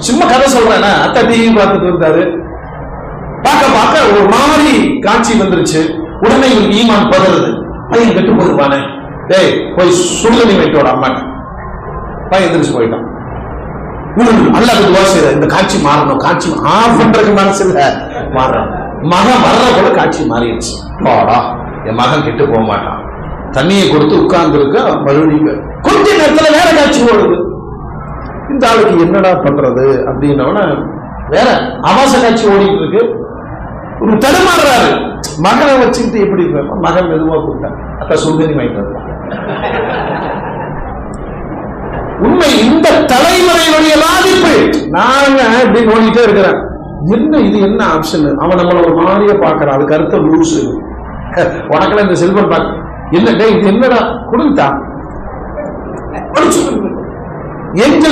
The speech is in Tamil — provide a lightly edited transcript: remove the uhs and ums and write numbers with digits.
சும்மா கதை சொல்றேன்னா அத்தை டிவி பார்த்துட்டு இருந்தாரு. பார்க்க பார்க்க ஒரு மாதிரி காட்சி வந்துருச்சு. உடனே இவருக்கு ஈமான் பதறது. பையன் கெட்டு போயிருப்பானே, டேய் போய் சுடுதண்ணி வைட்டோட அம்மாட்ட. பையன் எந்திரிச்சு போயிட்டான். அல்லாஹ்க்கு துஆ செய்யற, இந்த காட்சி மாறணும். காட்சி ஆஃப் பண்றதுக்கு மனசு இல்ல, மாறணும். மகன் வர்ற கூட காட்சி மாறிடுச்சு. பாடா, என் மகன் கெட்டு போக மாட்டான். தண்ணியை கொடுத்து உட்கார்ந்து இருக்க, மறுபடியும் கொஞ்ச நேரத்துல வேற காட்சி ஓடுது. இந்த ஆளுக்கு என்னடா பண்றது அப்படின்னோட வேற ஆபாச காட்சி ஓடிட்டு இருக்கு. ஒரு தடுமாறுறாரு. மகனை வச்சுக்கிட்டு எப்படி இருப்ப? மகன் மெதுவா கூப்பிட்டான், அப்ப சுடுதண்ணி வாங்கிட்டு வரலாம். உண்மை இந்த தலைமுறையினுடைய பாதிப்பு. நாங்க இப்படி நோண்டிட்டே இருக்கிறேன். என்ன இது, என்ன ஆப்ஷன்? அவன் நம்மள ஒரு மாதிரியா பாக்குறான். அதுக்கு அர்த்தம் லூஸ். உனக்குல இந்த செல்போன் பார்க்க என்ன, இது என்னடா கொடுத்தா எங்க